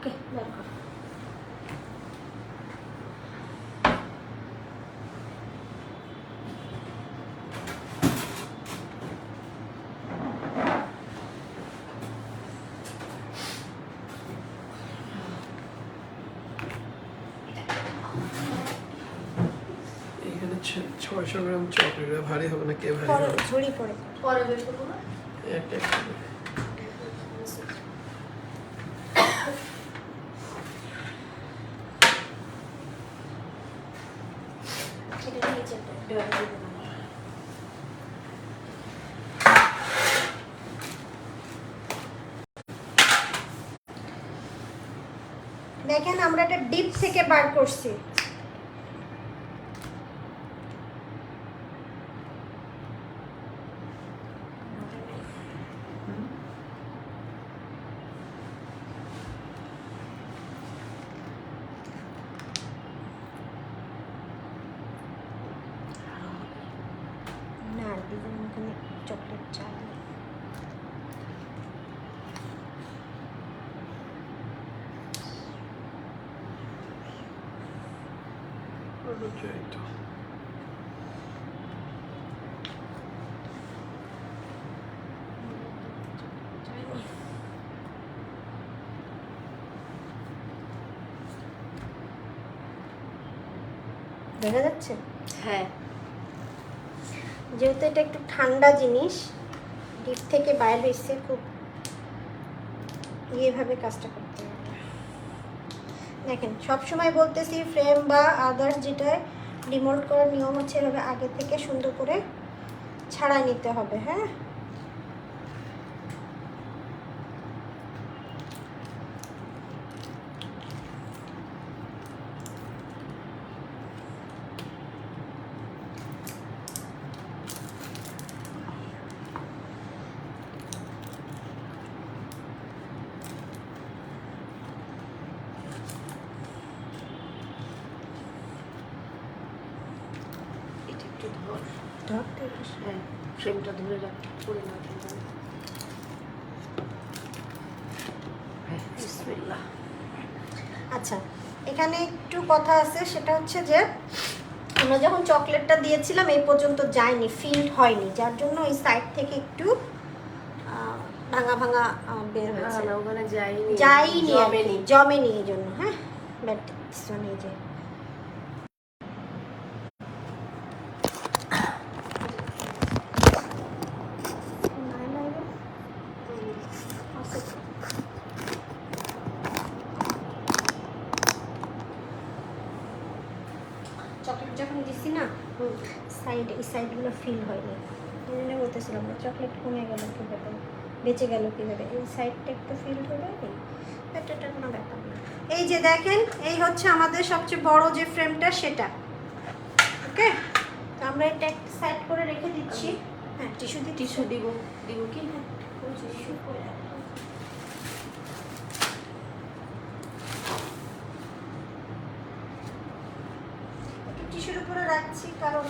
ওকে বের কর। এখানে 600 গ্রাম চকলেট ভারী হবে না, কে ভারী পরে হবে? ঝুড়ি পরে পরে বের করবো না? একটা একটা করে। এটা নিচে ডোর দিয়ে দিলাম। দেখেন আমরা এটা ডিপ থেকে বার করছি। না দিদির ওখানে চকলেট চাই। এই তো। দেখা যাচ্ছে? হ্যাঁ। যেহেতু এটা একটু ঠান্ডা জিনিস, ডিপ থেকে বাইরে হয়েছে, খুব এইভাবে কাজটা করতে হবে। দেখেন সবসময় বলতেছি ফ্রেম বা আদার্স যেটা ডিমোল্ড করার নিয়ম হচ্ছে এভাবে আগে থেকে সুন্দর করে ছাড়াই নিতে হবে। হ্যাঁ, এটা একটু ধর। ধরতে হবে। হ্যাঁ, ফ্রেমটা ধরে রাখ, পড়ে না। বিসমিল্লাহ। আচ্ছা, এখানে একটু কথা আছে, সেটা হচ্ছে যে আমরা যখন চকলেটটা দিয়েছিলাম এই পর্যন্ত যায়নি, ফিল্ড হয়নি, যার জন্য এই সাইড থেকে একটু ভাঙা ভাঙা বের হয়েছে। না, ওখানে যাইনি, যাইনি, জমেনি। জমেনি এই জন্য। হ্যাঁ, বাট এই যে চকলেট যখন দিচ্ছি না, সাইডে এই সাইডগুলো ফিল হয়নি, এই জন্য বলতেছিলাম না চকলেট কমে গেল কীভাবে, বেঁচে গেল কীভাবে, এই সাইডটা একটু ফিল হবে, এটা কোনো ব্যাপার না। এই যে দেখেন, এই হচ্ছে আমাদের সবচেয়ে বড় যে ফ্রেমটা সেটা। ওকে, তো আমরা এটা একটা সাইড করে রেখে দিচ্ছি। হ্যাঁ, টিস্যু দিব কি? হ্যাঁ, ওই যে টিস্যু করে রাখো। একটু টিস্যুর উপরে রাখছি, কারণ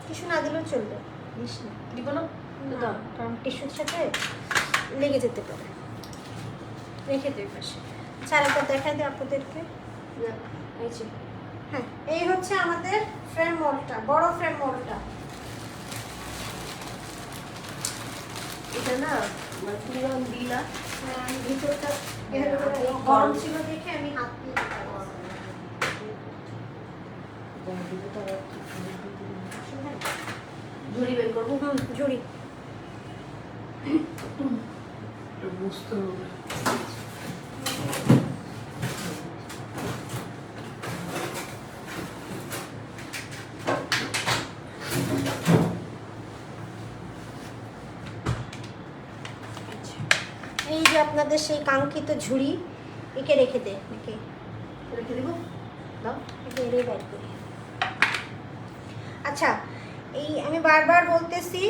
টিস্যু না দিলেও চলবে, দিস না। দিব না? না, কারণ টিস্যুর সাথে লেগে যেতে পারে। রেখে দিই পাশে। আচ্ছা, আরেকবার দেখাই দিই আপনাদেরকে। এই যে হ্যাঁ, এই হচ্ছে আমাদের ফ্রেম মোল্ডটা, বড় ফ্রেম মোল্ডটা। এটা না মানে তুমি যখন দিলা, ভিতরটা গরম ছিল দেখে আমি হাত দিয়ে ঝুড়ি বের করবো। ঝুড়ি এটা বুঝতে হবে। এই যে আপনাদের সেই কাঙ্ক্ষিত ঝুড়ি, একে রেখে দে, একে রেখে দিব, দাও। একে এড়িয়ে বাইর করি। আচ্ছা, এই আমি বারবার বলতেছি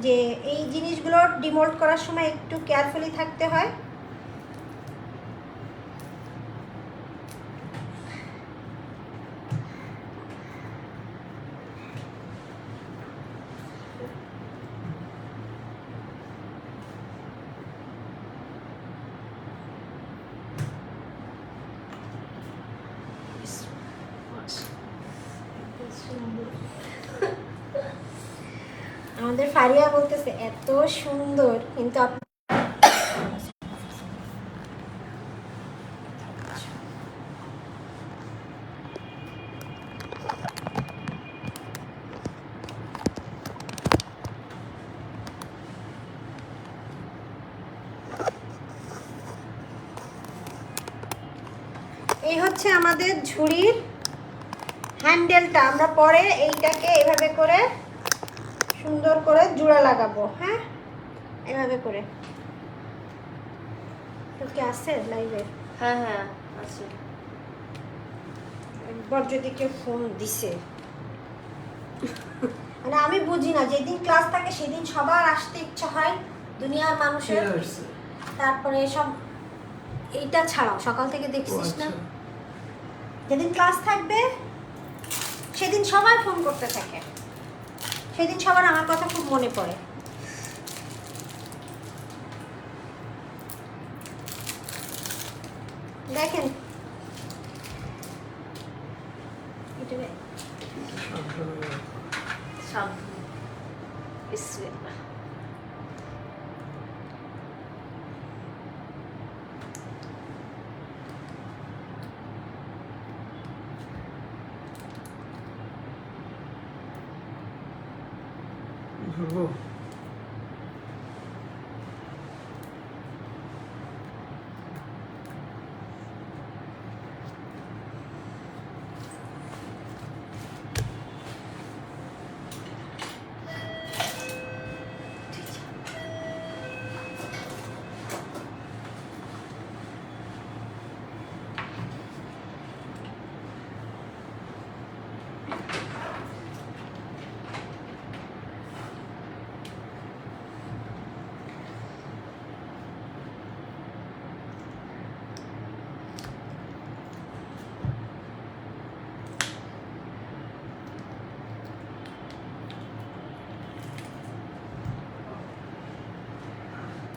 যে এই জিনিসগুলো ডিমোল্ড করার সময় একটু কেয়ারফুলি থাকতে হয়। আমাদের ফারিয়া বলতেছে এত সুন্দর, কিন্তু এই হচ্ছে আমাদের ঝুড়ির হ্যান্ডেলটা। আমরা পরে এইটাকে এভাবে করে সুন্দর করে জোড়া লাগাবো। হ্যাঁ, এভাবে করে। তো কি আছে লাইভে? হ্যাঁ হ্যাঁ আছে। একবার যদি কেউ ফোন দিছে, মানে আমি বুঝি না, যেদিন ক্লাস থাকে সেদিন সবার আসতে ইচ্ছা হয় দুনিয়ার মানুষের। কে আসছে? তারপরে সব এইটা ছাড়াও সকাল থেকে ও দেখছিস না, আচ্ছা। যেদিন ক্লাস থাকবে সেদিন সবাই ফোন করতে থাকে, সেদিন সবার আমার কথা খুব মনে পড়ে। দেখেন এটা সাবধানে। সাবধানে। বিসমিল্লাহ। ধরবো?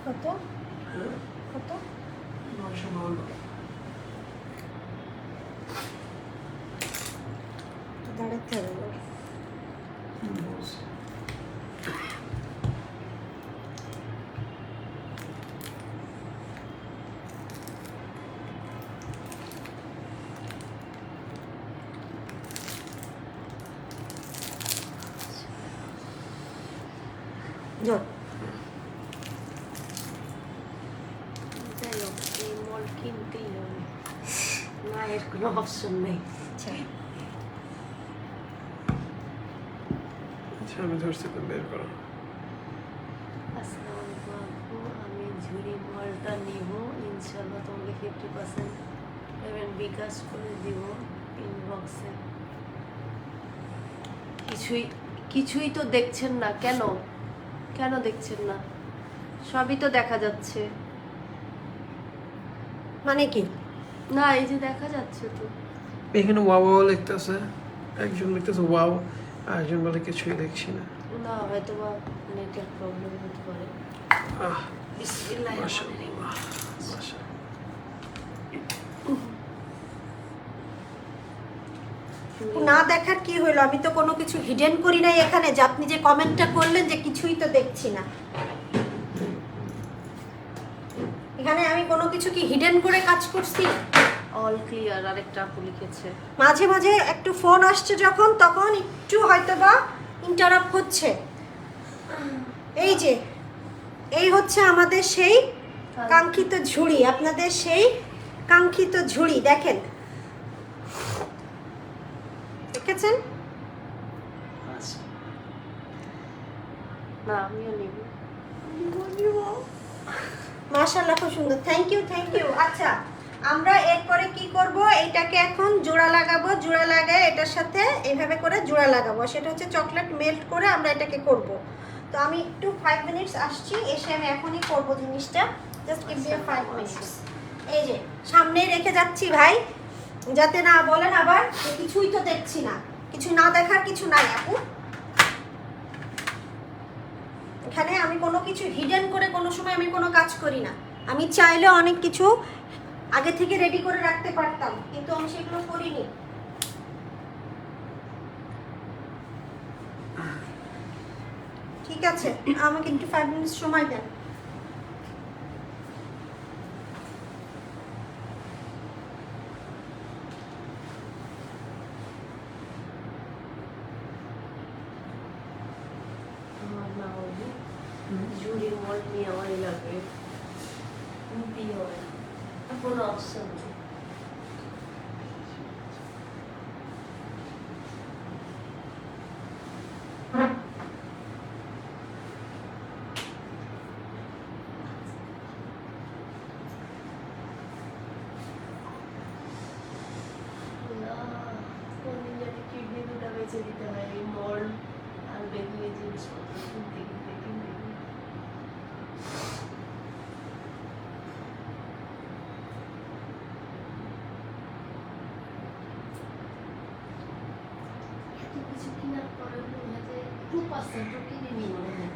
কত কত 952। দাঁড়াতে হবে। বলছি। জোর যাই হোক, এই মল কিনতেই হবে, না এর কোনো অপশন নেই। আচ্ছা, আচ্ছা আমি ধরছি, তো বের করো। আসসালামু আলাইকুম আপু, আমি ঝুড়ি মলটা নিব ইনশাল্লাহ। তোমাকে 50% পেমেন্ট বিকাশ করে দিব ইনবক্সে। কিছুই তো দেখছেন না কেন? কেন দেখছেন না? সবই তো দেখা যাচ্ছে। মানে কি? না, এই যে দেখা যাচ্ছে তো। এখানে ওয়াও ওয়াও লিখতেছে, একজন লিখতেছে ওয়াও, আর একজন বলে কিছুই দেখছি না। না, হয়তো বা নেটের প্রবলেম হতে পারে। আহ বিসমিল্লাহির রহমানির রহিম। মাশাআল্লাহ, মাশাআল্লাহ। না দেখার কি হইলো? আমি তো কোনো কিছু হিডেন করি নাই এখানে, যে আপনি যে কমেন্টটা করলেন যে কিছুই তো দেখছি না। এখানে আমি কোনো কিছু কি হিডেন করে কাজ করছি? অল ক্লিয়ার আরেকটা আপু লিখেছে। মাঝে মাঝে একটু ফোন আসছে যখন, তখন একটু হয়তোবা ইন্টারাপ্ট হচ্ছে। এই যে এই হচ্ছে আমাদের সেই কাঙ্ক্ষিত ঝুড়ি, আপনাদের সেই কাঙ্ক্ষিত ঝুড়ি। দেখেন, দেখেছেন? আচ্ছা। না, আমিও নিব। মাশাআল্লাহ, খুব সুন্দর। Thank you, thank you. আচ্ছা, আমরা এরপরে কি করব? এইটাকে এখন জোড়া লাগাবো। জোড়া লাগায় এটার সাথে এইভাবে করে জোড়া লাগাবো। সেটা হচ্ছে চকলেট মেল্ট করে আমরা এটাকে করব। তো আমি একটু 5 মিনিটস আসছি, এসে আমি এখনই করব জিনিসটা। Just give me 5 minutes. এই যে সামনেই রেখে যাচ্ছি ভাই, যাতে না বলেন আবার যে কিছুই তো দেখছি না। কিছু না দেখার কিছু নাই আপু। এখানে আমি কোনো কিছু হিডেন করে কোনো সময় আমি কোনো কাজ করি না। আমি চাইলে অনেক কিছু আগে থেকে রেডি করে রাখতে পারতাম, কিন্তু আমি সেগুলো করিনি। ঠিক আছে, আমাকে একটু 5 মিনিট সময় দেন। আমার না হলে ঝুড়ির মল্ট নিয়ে আমারই লাগবে, নিতেই হবে, আর কোনো অপশন নেই। কোনদিন জানি কিডনি দুটো বেঁচে দিতে হয় এই মল্ট আর বেগুনি জিনিসপত্র কিনতে কিনতে কিনতে কিনতে। এত কিছু কেনার পরে মনে হয় যে 2% কিনে নিই মনে হয়।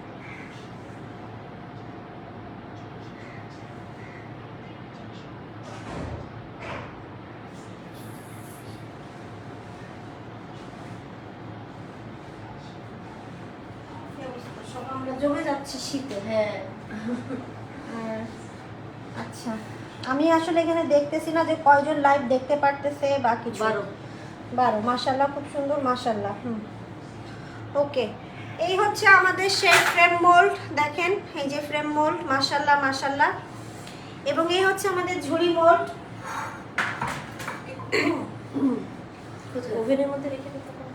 সব আমরা জমে যাচ্ছি শীতে। হ্যাঁ, আর আচ্ছা, আমি আসলে এখানে দেখতেছি না যে কয়জন লাইভ দেখতে পারতেছে বা কিছু। 12 মাশাআল্লাহ, খুব সুন্দর মাশাআল্লাহ। ওকে, এই হচ্ছে আমাদের সেই ফ্রেম মোল্ড, দেখেন এই যে ফ্রেম মোল্ড, মাশাআল্লাহ মাশাআল্লাহ। এবং এই হচ্ছে আমাদের ঝুড়ি মোল্ড। ওভেনের মধ্যে রেখে দিতে পারো।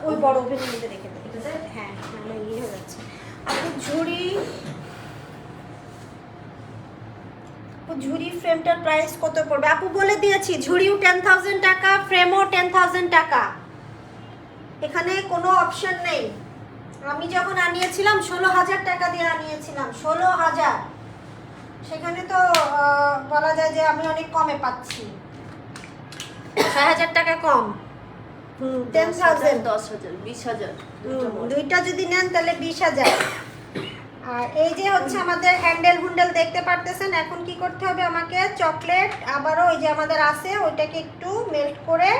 ওই বড় ওভেনের মধ্যে রেখে দেয়, এটা হ্যাঁ, নাহলে ইয়ে হয়ে যাচ্ছে। আপনি ঝুড়ি ফ্রেমটার প্রাইস কত পড়বে আপু বলে দিয়েছি। ঝুড়িও 10,000 টাকা, ফ্রেমও 10,000 টাকা, এখানে কোনো অপশন নেই। আমি যখন আনিয়েছিলাম 16,000 টাকা দিয়ে আনিয়েছিলাম, 16,000। সেখানে তো বলা যায় যে আমি অনেক কমে পাচ্ছি, 6,000 টাকা কম। 10,000, 10,000, 20,000 দুইটা যদি নেন তাহলে 20,000। আর এই যে হচ্ছে আমাদের হ্যান্ডেল হুন্ডেল দেখতে পারতেছেন। এখন কি করতে হবে আমাকে, চকলেট আবারও ওই যে আমাদের আছে ওইটাকে একটু মেল্ট করে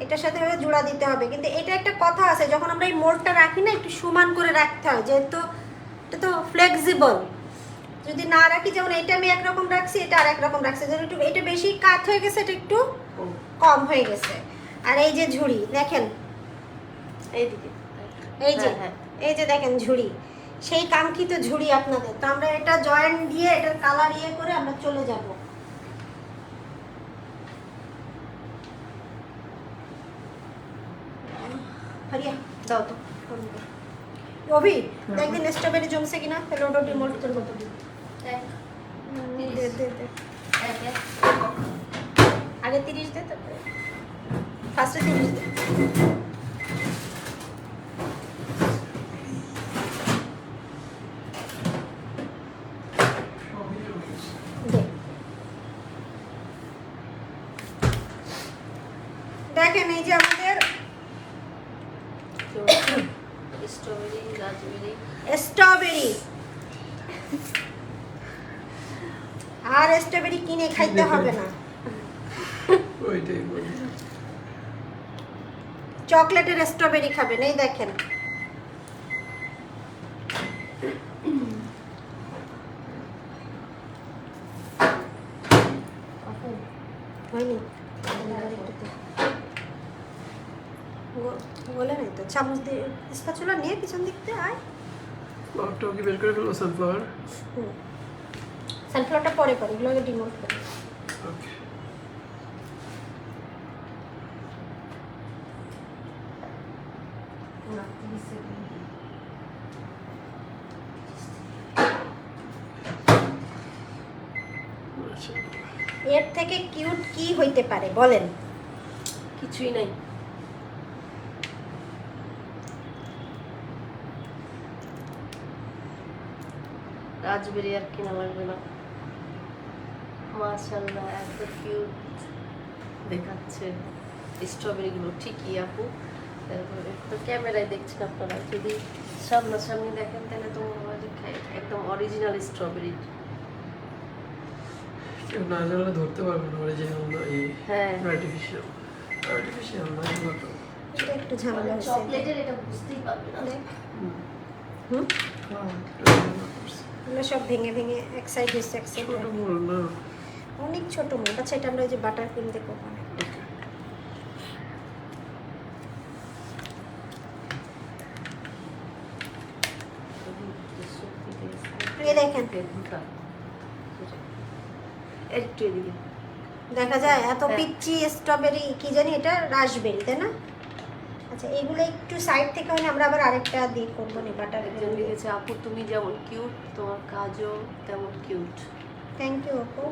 এটার সাথে জোড়া দিতে হবে। কিন্তু এটা একটা কথা আছে, যখন আমরা এই মোল্ডটা রাখি না, একটু সমান করে রাখতে হয়, যেহেতু এটা তো ফ্লেক্সিবল। যদি না রাখি, যেমন এটা আমি একরকম রাখছি, এটা আর একরকম রাখছি, যেন একটু এটা বেশি কাট হয়ে গেছে, এটা একটু কম হয়ে গেছে। আর এই যে ঝুড়ি দেখেন, এইদিকে, এই যে হ্যাঁ, এই যে দেখেন ঝুড়ি, সেই কাঙ্ক্ষিত ঝুড়ি আপনাদের। তো আমরা এটা জয়েন্ট দিয়ে এটার কালার ইয়ে করে আমরা চলে যাব। হারিয়া দাও তো। রবি একদিন স্ট্রবেরি জমছে কিনা, তাহলে ওটা ডিমোল্ট করবো। দে দে দে, আগে 30 দে, তারপরে ফার্স্টে 30 দে। দেখেন এই যে আমাদের স্ট্রবেরি, রাজবেরি, স্ট্রবেরি, আর স্ট্রবেরি কিনে খাইতে হবে না, ওইটাই বলি। চকলেটের স্ট্রবেরি খাবেন। এই দেখেন, হয়নি বলে নাই তো, চামচ দিয়ে স্প্যাচুলা নিয়ে পিছন দিক দিয়ে আয়। ফ্লাওয়ারটাও কি বের করে ফেলবো? সানফ্লাওয়ার। সানফ্লাওয়ারটা পরে করে, এগুলোকে ডিমোল্ট করে। ওকে, এর থেকে কিউট কি হইতে পারে বলেন? কিছুই নাই। রাজবেরি আর কিনা লাগবে না। মাশাআল্লাহ, এত কিউট দেখাচ্ছে স্ট্রবেরিগুলো। ঠিকই আপু, তারপরে তো ক্যামেরায় দেখছেন আপনারা, যদি সামনাসামনি দেখেন তাহলে তো মনে হয় যে একদম অরিজিনাল স্ট্রবেরি। কেউ না জানলে ধরতে পারবে না অরিজিনাল না, এই হ্যাঁ, আর্টিফিশিয়াল না, এগুলো তো এটা একটু ঝামেলা হচ্ছে। চকলেটের এটা বুঝতেই পারবে না। দেখ, হুম হ্যাঁ, এগুলো সব ভেঙে ভেঙে এক সাইড হচ্ছে এক সাইড ছোট মোড় না। অনেক ছোট মোট। আচ্ছা এটা আমরা ওই যে বাটার ক্রিম দিয়ে করবো না। এই দেখেন একটু এদিকে দেখা যায় এত হ্যাঁ। পিচ্ছি স্ট্রবেরি কি জানি এটা রাসবেরি তাই না? আচ্ছা এইগুলো একটু সাইড থেকে হলে আমরা আবার আরেকটা দিয়ে করবো নি বাটার একজন ক্রিম দিয়ে। লিখেছে আপু তুমি যেমন কিউট তোমার কাজও তেমন কিউট। থ্যাংক ইউ আপু।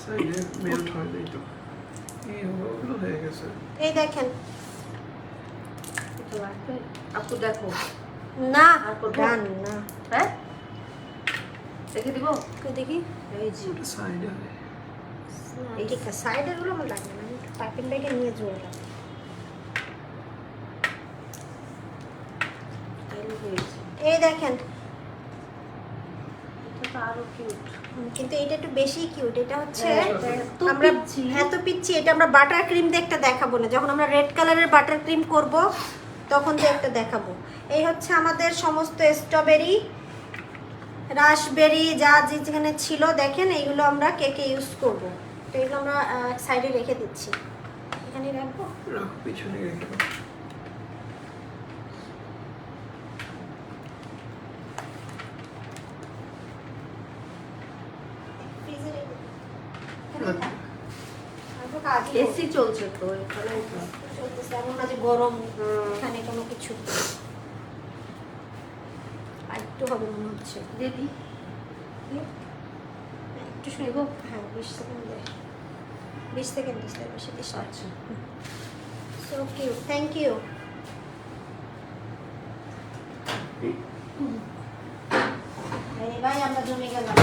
সাইডে মেল্ট হয় নাই তো। এই হলো, ওগুলো হয়ে গেছে। এই দেখেন এটা লাগবে আপু দেখো। না আর করবো? ডান না। হ্যাঁ দেখে দিব একটু দেখি এই যে ওটা সাইডে হয়। না, ঠিক আছে সাইডের গুলো আমার লাগবে না, আমি একটু পাইপিং ব্যাগে নিয়ে জোর লাগবে। এই হয়েছে। এই দেখেন এটা তো আরো কিউট। কিন্তু এটা একটু বেশি কিউট। এটা হচ্ছে এত আমরা পিচ্ছি। এত পিচ্ছি এটা আমরা বাটার ক্রিম দিয়ে একটা দেখাবো না, যখন আমরা রেড কালারের বাটার ক্রিম করব তখন দিয়ে একটা দেখাবো। এই হচ্ছে আমাদের সমস্ত স্ট্রবেরি রাসবেরি যা যেখানে ছিল দেখেন, এইগুলো আমরা কেকে ইউজ করব। তো এগুলো আমরা এক সাইডে রেখে দিচ্ছি, এখানে রাখবো। রাখো, পিছনে রেখে দাও। ফ্রিজে রেখে দিই। রাখো। তারপর কাজই এসি চলছে তো এখানে তো। চলতেছে, এমন না যে গরম হুম। এখানে কোনো কিছু। আর একটু হবে মনে হচ্ছে। দিদি একটু শুনবো। হ্যাঁ 20 সেকেন্ড 20 সেকেন্ড দিস, বেশি দিস না। আচ্ছা সো কিউট, থ্যাংক ইউ। এই ভাই আমরা জমে গেলাম।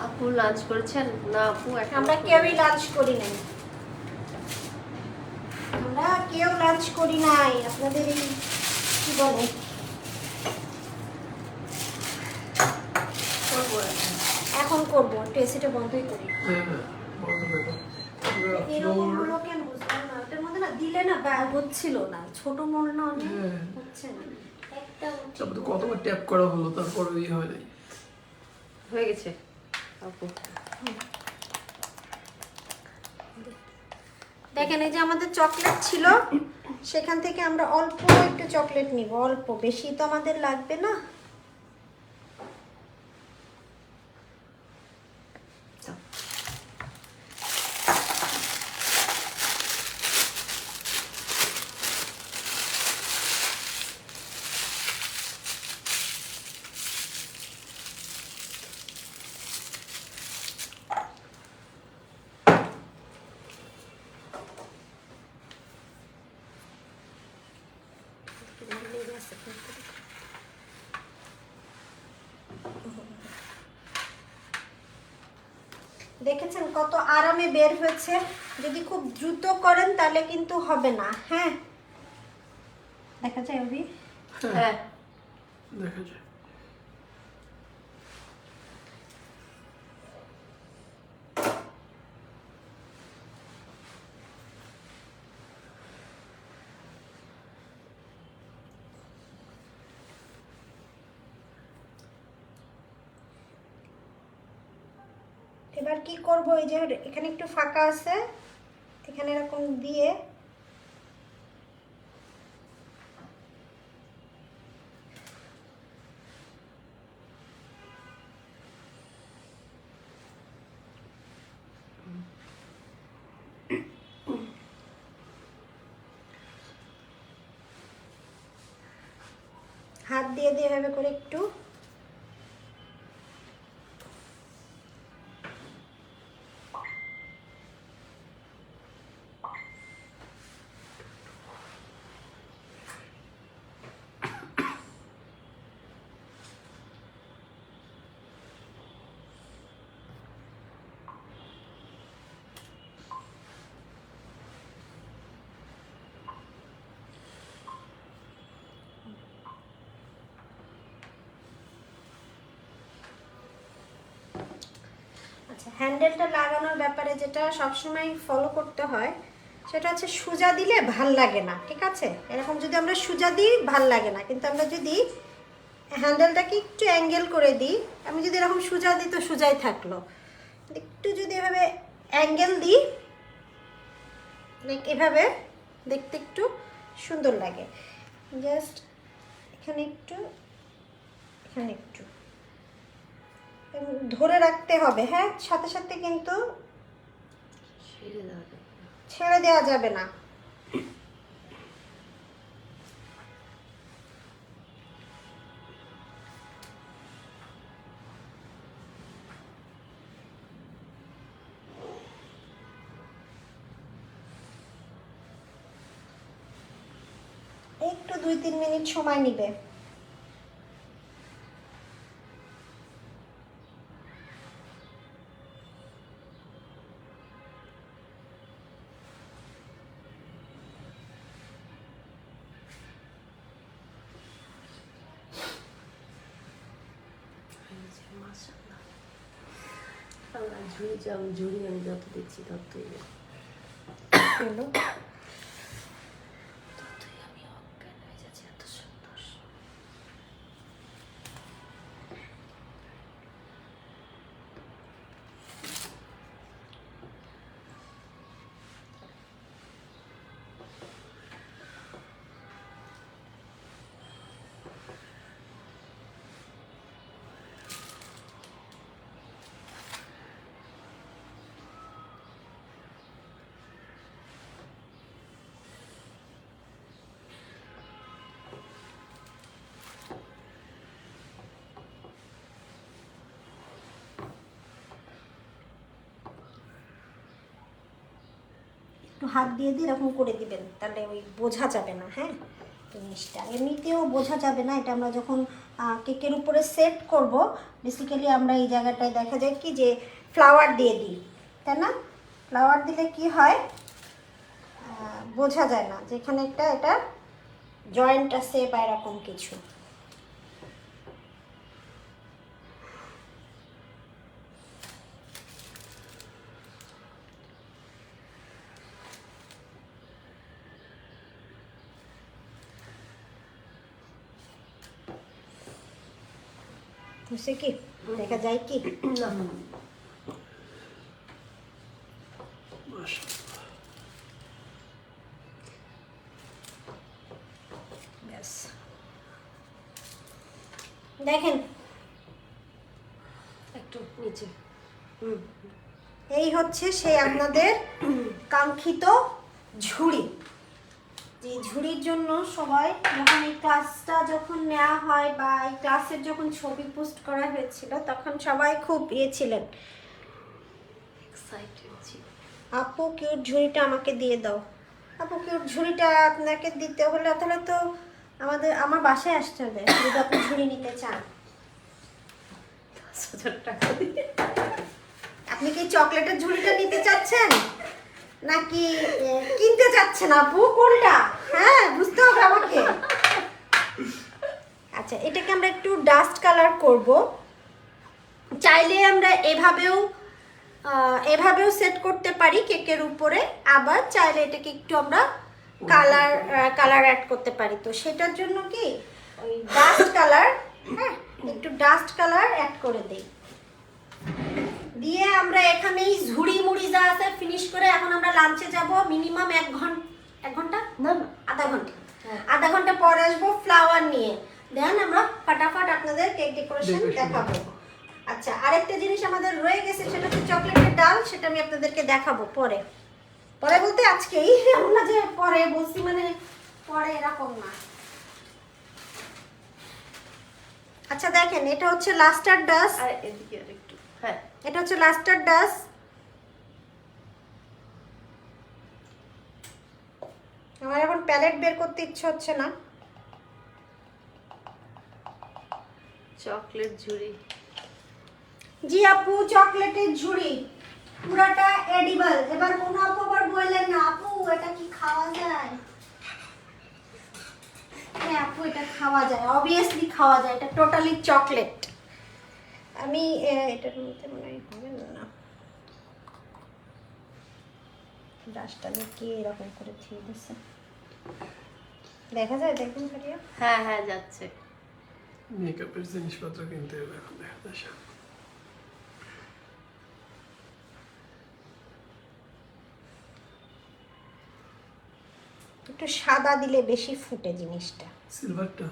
আপু লাঞ্চ করেছেন না আপু এখন আমরা কেউই লাঞ্চ করি নাই, আমরা কেউ লাঞ্চ করি নাই। আপনাদের এই কি বলে করবো এখন। এখন করবো, একটু এসিটা বন্ধই করি। হ্যাঁ, হ্যাঁ, বন্ধ রাখো। আমরা এরকম floor- হলো কেন বুঝলাম না, ওটার মধ্যে না দিলে না হচ্ছিল না, ছোট মোড় না অনেক হ্যাঁ। হচ্ছে না একটা। তারপর তো কতবার ট্যাপ করা হলো, তারপর ইয়ে হয় নাই। হয়ে গেছে আপু। দেখেন এই যে আমাদের চকলেট ছিল, সেখান থেকে আমরা অল্প একটু চকলেট নিব, অল্প, বেশি তো আমাদের লাগবে না। যাও। দেখেছেন কত আরামে বের হয়েছে। যদি খুব দ্রুত করেন তাহলে কিন্তু হবে না। হ্যাঁ দেখা যায় অভি। হ্যাঁ দেখা যায়। এবার কি করব, এই যে এখানে একটু ফাঁকা আছে, এখানে এরকম দিয়ে হাত দিয়ে দিয়ে এভাবে করে একটু হ্যান্ডেলটা লাগানোর ব্যাপারে যেটা সবসময় ফলো করতে হয় সেটা হচ্ছে সোজা দিলে ভাল লাগে না, ঠিক আছে? এরকম যদি আমরা সোজা দিই ভাল লাগে না, কিন্তু আমরা যদি হ্যান্ডেলটাকে একটু অ্যাঙ্গেল করে দিই, আমি যদি এরকম সোজা দিই তো সোজাই থাকলো, একটু যদি এভাবে অ্যাঙ্গেল দিই এভাবে দেখতে একটু সুন্দর লাগে। জাস্ট এখানে একটু, এখানে একটু ধরে রাখতে হবে, হ্যাঁ, সাথে সাথে কিন্তু ছেড়ে দেওয়া যাবে না। একটু 2-3 মিনিট সময় নিবে। ঝুড়ি আমি যত দেখছি ততই আমি অজ্ঞান হয়ে যাচ্ছি, এত সুন্দর। একটু হাত দিয়ে দিয়ে এরকম করে দিবেন, তাহলে ওই বোঝা যাবে না, হ্যাঁ, জিনিসটা এমনিতেও বোঝা যাবে না। এটা আমরা যখন কেকের উপরে সেট করব, বেসিক্যালি আমরা এই জায়গাটায় দেখা যায় কি যে ফ্লাওয়ার দিয়ে দিই, তাই না? ফ্লাওয়ার দিলে কি হয়, বোঝা যায় না যে এখানে একটা এটা জয়েন্ট আছে বা এরকম কিছু। বুঝছে কি, দেখা যায় কি? দেখেন একটু নিচে। এই হচ্ছে সেই আপনাদের কাঙ্ক্ষিত ঝুড়ি। যে ঝুড়ির জন্য সবাই যখন এই ক্লাসটা যখন নেওয়া হয় বা এই ক্লাসের যখন ছবি পোস্ট করা হয়েছিল তখন সবাই খুব ছিলেন, আপু কিউট ঝুড়িটা আমাকে দিয়ে দাও। আপু কিউট ঝুড়িটা আপনাকে দিতে হলে তাহলে তো আমার বাসায় আসতে হবে যদি আপনি ঝুড়ি নিতে চান। 10,000 টাকা দিয়ে আপনি কি চকলেটের ঝুড়িটা নিতে চাচ্ছেন নাকি কিনতে চাচ্ছেন আপু, কোনটা? হ্যাঁ, বুঝতে হবে আমাকে। আচ্ছা, এটাকে আমরা একটু ডাস্ট কালার করব। চাইলে আমরা এভাবেও সেট করতে পারি কেকের উপরে, আবার চাইলে এটাকে একটু আমরা কালার অ্যাড করতে পারি। তো সেটার জন্য কি ওই ডাস্ট কালার, হ্যাঁ, একটু ডাস্ট কালার অ্যাড করে দেই, দিয়ে আমরা এখানেই ঝুড়ি মুড়ি যা আছে ফিনিশ করে এখন আমরা লাঞ্চে যাব। মিনিমাম 1 ঘন্টা না, আধা ঘন্টা পরে আসবো ফ্লাওয়ার নিয়ে। দেন আমরা ফটাফট আপনাদের কেক ডেকোরেশন দেখাবো। আচ্ছা, আরেকটা জিনিস আমাদের রয়ে গেছে, সেটা হচ্ছে চকলেটের ডাল। সেটা আমি আপনাদেরকে দেখাবো পরে বলতে আজকেই, আমরা যে পরে বলছি মানে পরে এরকম না। আচ্ছা দেখেন, এটা হচ্ছে লাস্টার ডাস্ট, আর এদিকে আরেকটু, হ্যাঁ, এটা হচ্ছে লাস্টার ডাস্ট। আমার এখন প্যালেট বের করতে ইচ্ছে হচ্ছে না। চকলেট ঝুড়ি, জি আপু, চকলেটের ঝুড়ি পুরাটা এডিবল। এবার কোন আপু আবার বললেন না আপু এটা কি খাওয়া যায়? হ্যাঁ আপু, এটা খাওয়া যায়, অবভিয়াসলি খাওয়া যায়, এটা টোটালি চকলেট। আমি এটার মধ্যে মনে হয় হবে না। ব্রাশটা কে এরকম করে থিয়ে দিচ্ছে, দেখা যায় দেখুন ফারিয়া। হ্যাঁ হ্যাঁ যাচ্ছে। মেকআপের জিনিসপত্র কিনতে হবে এখন, দেখা যায়। একটু সাদা দিলে বেশি ফুটে জিনিসটা, সিলভারটা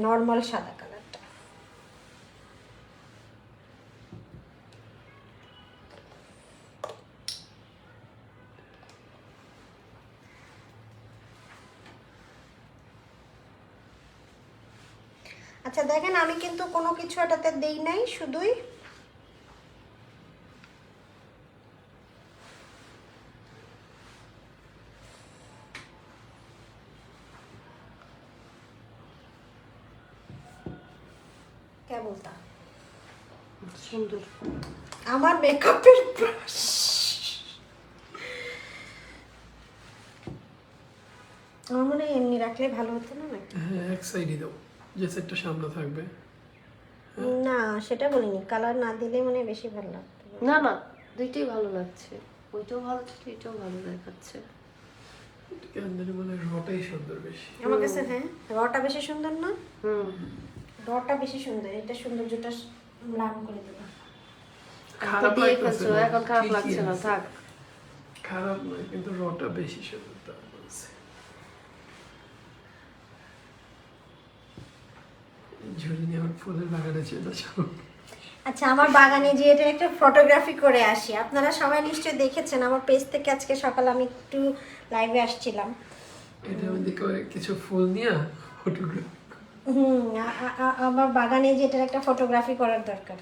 নর্মাল সাদা কালারটা। আচ্ছা দেখেন, আমি কিন্তু কোনো কিছু এটাতে দেই নাই, শুধুই কে বলতা সুন্দর। আমার মেকআপের ব্রাশ। আমার মনে হয় এমনি রাখলে ভালো হতো না নাকি? হ্যাঁ, এক সাইডই দাও, যে সাইডটা সামনে থাকবে। না সেটা বলিনি, কালার না দিলে মানে বেশি ভালো লাগতো। না না, দুইটাই ভালো লাগছে, ওইটাও ভালো লাগছে, এটাও ভালো দেখাচ্ছে। কেন জানি মনে হয় রটাই সুন্দর বেশি। আমার কাছে হ্যাঁ, রটা বেশি সুন্দর না? হুম, রটা বেশি সুন্দর, এটা সৌন্দর্যটা ম্লান করে দেবে। খারাপ দিয়ে লাগতেছে ফেলছো, না, এখন খারাপ ঠিকই লাগছে না, আছে। থাক। খারাপ নয়, কিন্তু রটা বেশি সুন্দর তা বলছে। ঝুড়ি নিয়ে আমার ফুলের বাগানে চলে যাবো। আচ্ছা, আমার বাগানে যে এটা একটা ফটোগ্রাফি করে আসি। আপনারা সবাই নিশ্চয়ই দেখেছেন আমার পেজ থেকে, আজকে সকালে আমি একটু লাইভে আসছিলাম। এটা আমি দেখো কিছু ফুল নিয়ে ফটোগ্রাফ। আমার বাগানে যে এটার একটা ফটোগ্রাফি করার দরকার।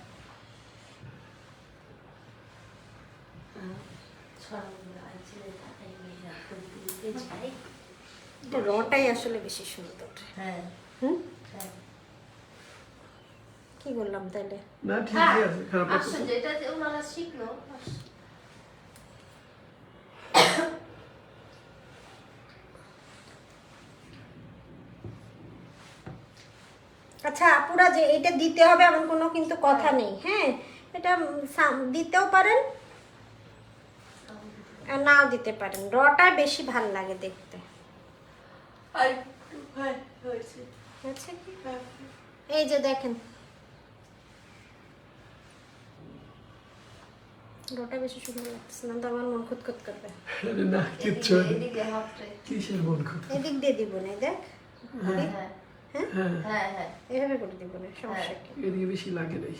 এটা রটাই আসলে বেশি সুন্দর। হ্যাঁ হুম, হ্যাঁ। কি বললাম তাহলে? না ঠিকই আছে, খারাপ আসছে লাগছে। যেটা যে ওনারা শিখলো। আচ্ছা আপুরা, যে এটা দিতে হবে এমন কোনো কিন্তু কথা নেই, হ্যাঁ। এটা দিতেও পারেন আর নাও দিতে পারেন, রটা বেশি ভাল লাগে দেখতে। আচ্ছা কি, এই যে দেখেন রটা বেশি সুন্দর লাগতেছে না তো, আমার মন খুঁতখুত করবে। আরে না, কিচ্ছু না। এদিকে হাফটে। কিসের মন খুব। এদিক দিয়ে দিব না, দেখ হ্যাঁ হ্যাঁ হ্যাঁ, হ্যাঁ হ্যাঁ। এভাবে করে দিব না, সমস্যা কি? এদিকে বেশি লাগে নাই।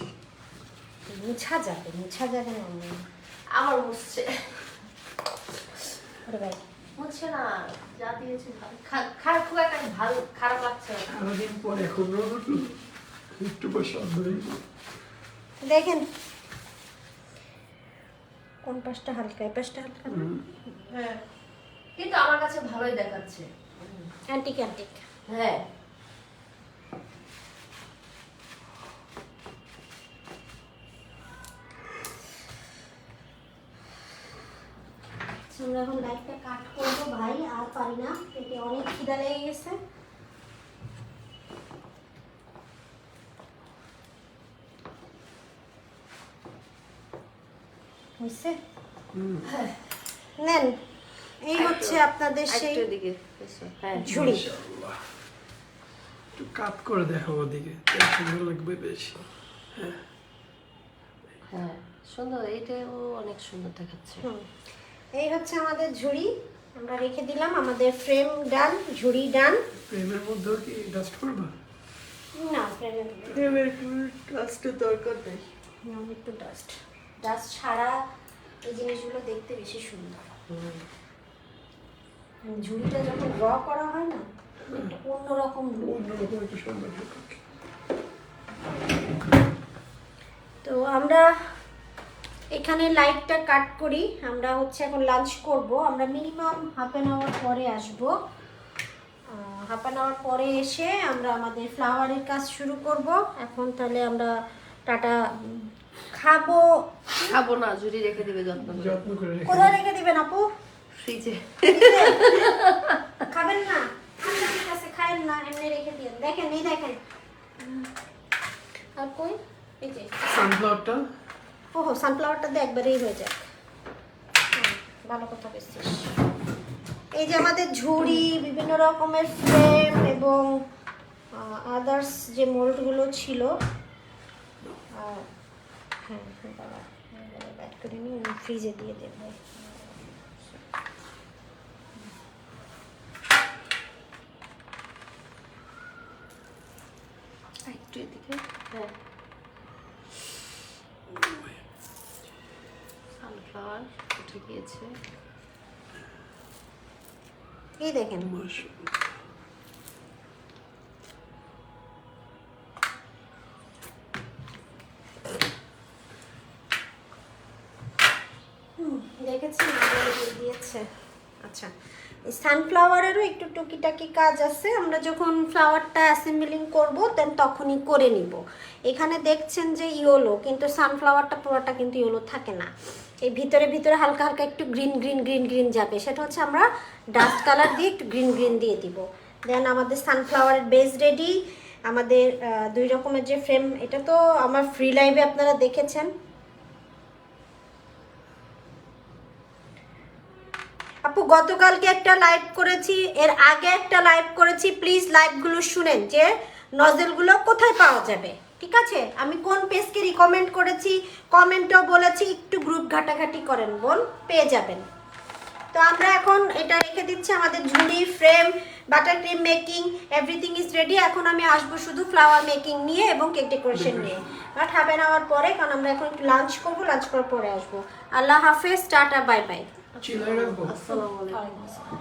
মুছা যাবে, মুছা যাবে না অন্য। আমার মুছছে। ওরে ভাই, মুছছে না, যা দিয়েছি খারাপ, খুব একটা ভালো খারাপ লাগছে না। সারাদিন পর এখন রোদ উঠলো, একটু পর সব হয়ে গেল। দেখেন কোন পাশটা হালকা, এই পাশটা হালকা না? হ্যাঁ, কিন্তু আমার কাছে ভালোই দেখাচ্ছে। Antique antique. হ্যাঁ। আমরা এখন লাইটটা কাট করবো ভাই, আর পারি না, পেটে অনেক খিদা লেগে গেছে। হয়েছে? নেন, এই হচ্ছে আপনাদের সেই একটু এদিকে এসো। হ্যাঁ ঝুড়ি। মাশাআল্লাহ। একটু কাট করে দেখো ওদিকে, তাহলে সুন্দর লাগবে বেশি। হ্যাঁ, সুন্দর, এইটাও অনেক সুন্দর দেখাচ্ছে। হুম, এই হচ্ছে আমাদের ঝুড়ি, আমরা রেখে দিলাম। আমাদের ফ্রেম ডান, ঝুড়ি ডান। প্রেমের মধ্যেও কি ডাস্ট করবা? না ফ্রেমের ডাস্টের দরকার নেই। একটু ডাস্ট ডাস্ট ছাড়া এই জিনিসগুলো দেখতে বেশি সুন্দর। ঝুড়িটা যখন ড্র করা হয় না, একটা অন্যরকম look। অন্যরকম একটা সৌন্দর্য থাকে। তো আমরা এখানে লাইটটা কাট করি, আমরা হচ্ছে এখন লাঞ্চ করব। আমরা মিনিমাম হাফ অ্যান আওয়ার পরে আসবো। হাফ অ্যান আওয়ার পরে এসে আমরা আমাদের ফ্লাওয়ারের কাজ শুরু করব। এখন তাহলে আমরা টাটা খাবো। খাবো না, ঝুড়ি রেখে দিবে যত্ন করে। যত্ন করে রেখে কোথায় রেখে দিবেন আপু? ফ্রিজে। খাবেন না? আচ্ছা ঠিক আছে, খায়েন না, এমনি রেখে দিন। দেখেন, এই দেখেন। আর কই? এই যে সানফ্লাওয়ারটা ওহো, সানফ্লাওয়ারটা দিয়ে একবারেই হয়ে যাক। ভালো কথা বলছিস। এই যে আমাদের ঝুড়ি, বিভিন্ন রকমের ফ্রেম এবং আদার্স যে মোল্ডগুলো ছিল, হ্যাঁ দাঁড়া ব্যাট করে নিয়ে ফ্রিজে দিয়ে দেবো। একটু এদিকে, হ্যাঁ সানফ্লাওয়ার উঠে গিয়েছে। এই দেখেন দেখেছেন দিয়েছে। আচ্ছা, এই সানফ্লাওয়ারেরও একটু টুকিটাকি কাজ আছে, আমরা যখন ফ্লাওয়ারটা অ্যাসেম্বলিং করবো দেন তখনই করে নিব। এখানে দেখছেন যে ইয়েলো, কিন্তু সানফ্লাওয়ারটা পুরোটা কিন্তু ইয়েলো থাকে না, এই ভিতরে ভিতরে হালকা হালকা একটু গ্রিন গ্রিন গ্রিন গ্রিন যাবে, সেটা হচ্ছে আমরা ডাস্ট কালার দিয়ে একটু গ্রিন গ্রিন দিয়ে দিব। দেন আমাদের সানফ্লাওয়ারের বেস রেডি। আমাদের 2 রকমের যে ফ্রেম, এটা তো আমার ফ্রি লাইভে আপনারা দেখেছেন। আপু গতকালকে একটা লাইভ করেছি, এর আগে একটা লাইভ করেছি, প্লিজ লাইভগুলো শুনেন যে নজেলগুলো কোথায় পাওয়া যাবে, ঠিক আছে? আমি কোন পেজকে রিকমেন্ড করেছি, কমেন্টও বলেছি, একটু গ্রুপ ঘাটাঘাটি করেন বোন, পেয়ে যাবেন। তো আমরা এখন এটা রেখে দিচ্ছি, আমাদের ঝুড়ি, frame, butter cream making, everything is ready. এখন আমি আসবো শুধু ফ্লাওয়ার মেকিং নিয়ে এবং কেক ডেকোরেশন নিয়ে, বাট হাফ অ্যান আওয়ার পরে, কারণ আমরা এখন একটু লাঞ্চ করবো, লাঞ্চ করার পরে আসবো। আল্লাহ হাফেজ, টাটা, বাই বাই। চিলাই রাখবো। আসসালামু আলাইকুম। ওয়ালাইকুম আসসালাম।